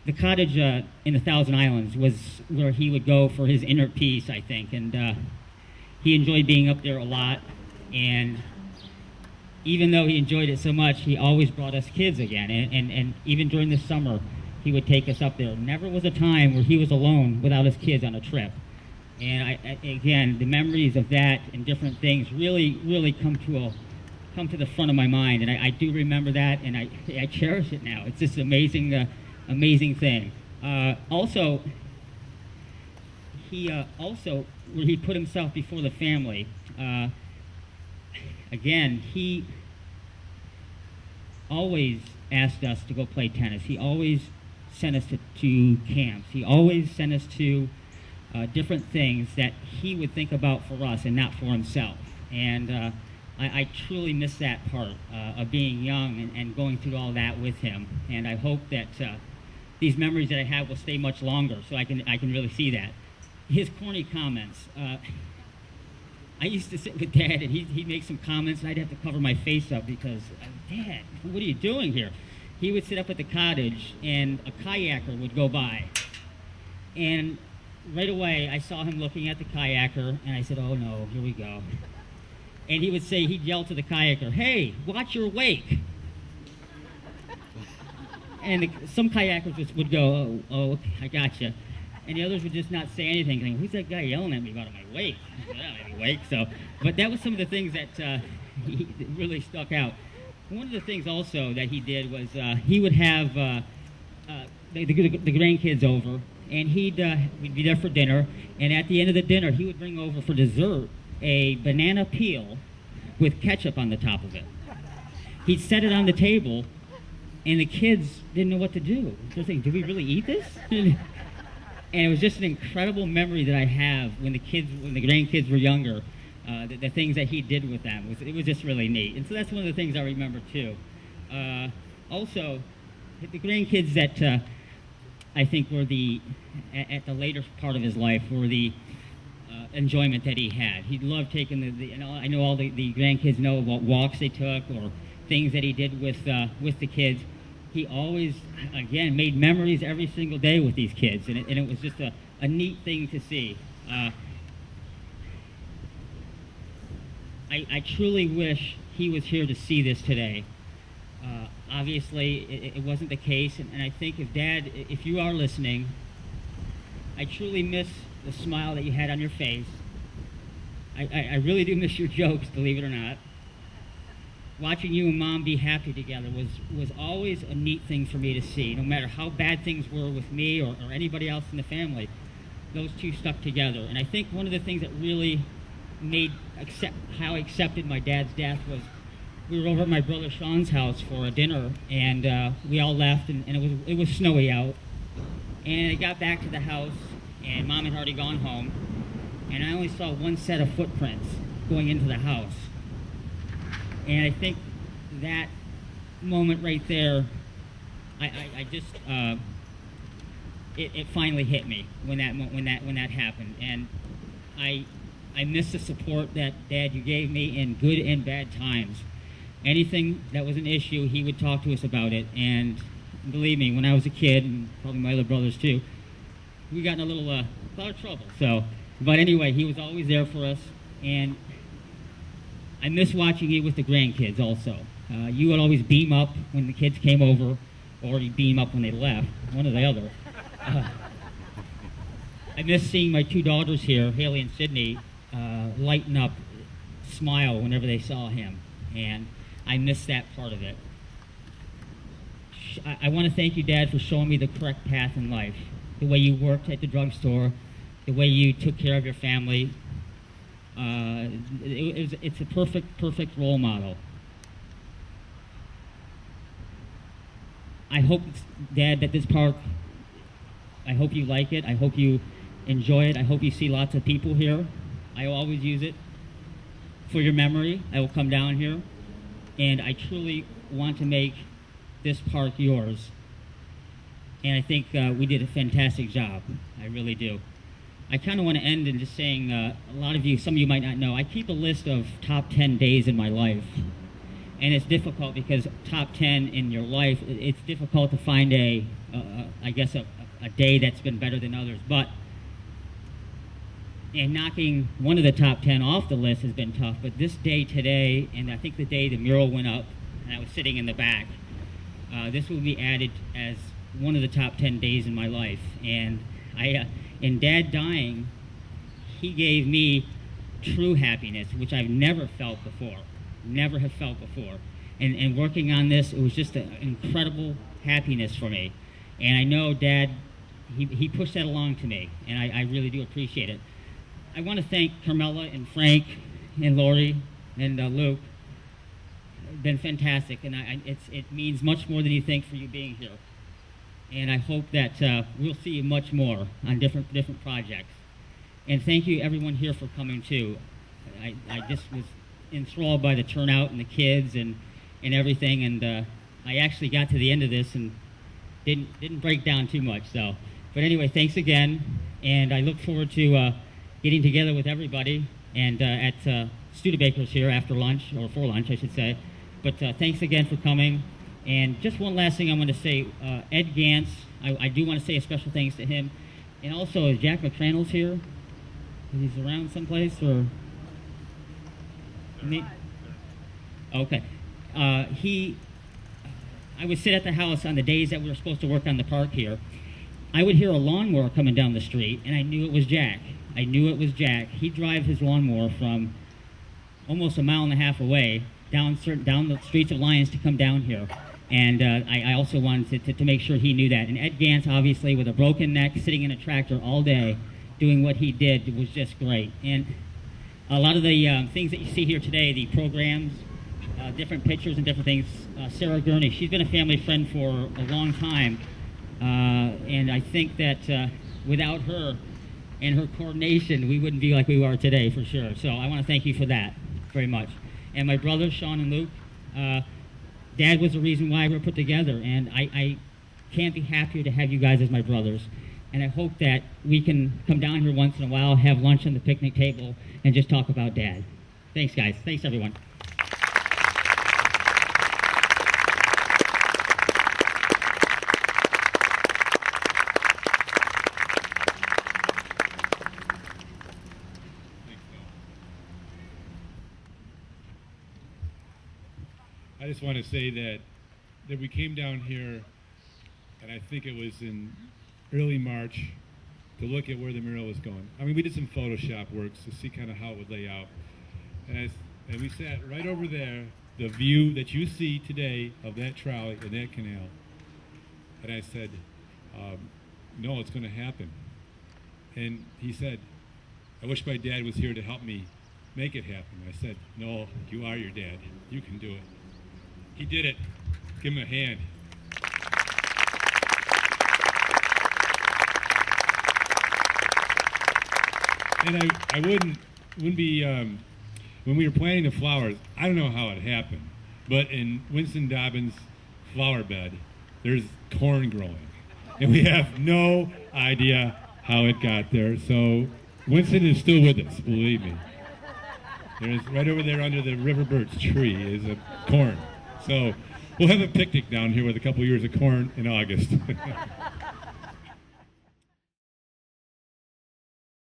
the cottage in the Thousand Islands was where he would go for his inner peace, I think, and he enjoyed being up there a lot. And even though he enjoyed it so much, he always brought us kids again. And even during the summer, he would take us up there. Never was a time where he was alone without his kids on a trip. And again, the memories of that and different things really come to the front of my mind. And I do remember that, and I cherish it now. It's just an amazing thing. Also, where he put himself before the family. Again, he always asked us to go play tennis. He always sent us to camps. He always sent us to different things that he would think about for us and not for himself. And I truly miss that part of being young and going through all that with him. And I hope that these memories that I have will stay much longer, so I can really see that. His corny comments. I used to sit with Dad, and he'd make some comments, and I'd have to cover my face up because, Dad, what are you doing here? He would sit up at the cottage, and a kayaker would go by. And right away, I saw him looking at the kayaker, and I said, oh no, here we go. And he would say, he'd yell to the kayaker, hey, watch your wake. And some kayakers would go, oh, okay, I gotcha. And the others would just not say anything, saying, who's that guy yelling at me about my wake? I don't have any wake. So, but that was some of the things that really stuck out. One of the things also that he did was he would have the grandkids over, and we'd be there for dinner, and at the end of the dinner, he would bring over for dessert a banana peel with ketchup on the top of it. He'd set it on the table, and the kids didn't know what to do. They're thinking, do we really eat this? And it was just an incredible memory that I have when the grandkids were younger, the things that he did with them. It was just really neat. And so that's one of the things I remember too. Also, the grandkids that I think were at the later part of his life were the enjoyment that he had. He loved taking I know all the grandkids know about walks they took or things that he did with the kids. He always, again, made memories every single day with these kids, and it was just a neat thing to see. I truly wish he was here to see this today. Obviously, it wasn't the case, and I think if you are listening, I truly miss the smile that you had on your face. I really do miss your jokes, believe it or not. Watching you and Mom be happy together was always a neat thing for me to see. No matter how bad things were with me or anybody else in the family, those two stuck together. And I think one of the things that really how I accepted my dad's death was we were over at my brother Sean's house for a dinner, and we all left, and it was snowy out. And I got back to the house, and Mom had already gone home, and I only saw one set of footprints going into the house. And I think that moment right there, I just it finally hit me when that happened, and I miss the support that Dad you gave me in good and bad times. Anything that was an issue, he would talk to us about it, and believe me, when I was a kid, and probably my other brothers too, we got in a lot of trouble. So, but anyway, he was always there for us, and I miss watching you with the grandkids also. You would always beam up when the kids came over, or you'd beam up when they left, one or the other. I miss seeing my two daughters here, Haley and Sydney, lighten up, smile whenever they saw him, and I miss that part of it. I want to thank you, Dad, for showing me the correct path in life, the way you worked at the drugstore, the way you took care of your family. It's a perfect role model. I hope, Dad, that this park, I hope you like it. I hope you enjoy it. I hope you see lots of people here. I will always use it for your memory. I will come down here, and I truly want to make this park yours. And I think we did a fantastic job. I really do. I kind of want to end in just saying, some of you might not know, I keep a list of top 10 days in my life. And it's difficult because top 10 in your life, it's difficult to find I guess a day that's been better than others. And knocking one of the top 10 off the list has been tough. But this day today, and I think the day the mural went up, and I was sitting in the back, this will be added as one of the top 10 days in my life. And in Dad dying, he gave me true happiness, which I've never felt before. Never have felt before. And working on this, it was just an incredible happiness for me. And I know Dad, he pushed that along to me, and I really do appreciate it. I want to thank Carmela and Frank and Lori and Luke. Been fantastic, and it means much more than you think for you being here. And I hope that we'll see you much more on different projects. And thank you everyone here for coming too. I just was enthralled by the turnout and the kids and everything, and I actually got to the end of this and didn't break down too much. So, but anyway, thanks again, and I look forward to getting together with everybody and at Studebaker's here after lunch, or for lunch, I should say. But thanks again for coming. And just one last thing I want to say, Ed Gantz, I do want to say a special thanks to him. And also, is Jack McCrandall's here? He's around someplace, or? Okay. I would sit at the house on the days that we were supposed to work on the park here. I would hear a lawnmower coming down the street, and I knew it was Jack. I knew it was Jack. He'd drive his lawnmower from almost a mile and a half away down the streets of Lyons to come down here. And I also wanted to make sure he knew that. And Ed Gantz, obviously, with a broken neck, sitting in a tractor all day, doing what he did was just great. And a lot of the things that you see here today, the programs, different pictures and different things, Sarah Gurney, she's been a family friend for a long time. And I think that without her and her coordination, we wouldn't be like we are today, for sure. So I want to thank you for that very much. And my brothers, Sean and Luke, Dad was the reason why we were put together, and I can't be happier to have you guys as my brothers. And I hope that we can come down here once in a while, have lunch on the picnic table, and just talk about Dad. Thanks, guys. Thanks, everyone. I just want to say that we came down here, and I think it was in early March, to look at where the mural was going. I mean, we did some Photoshop works to see kind of how it would lay out. And we sat right over there, the view that you see today of that trolley and that canal. And I said, no, it's going to happen. And he said, I wish my dad was here to help me make it happen. I said, no, you are your dad. You can do it. He did it. Give him a hand. And I wouldn't be, when we were planting the flowers, I don't know how it happened, but in Winston Dobbins' flower bed, there's corn growing. And we have no idea how it got there. So Winston is still with us, believe me. There's right over there under the river birch tree is a corn. So we'll have a picnic down here with a couple years of corn in August.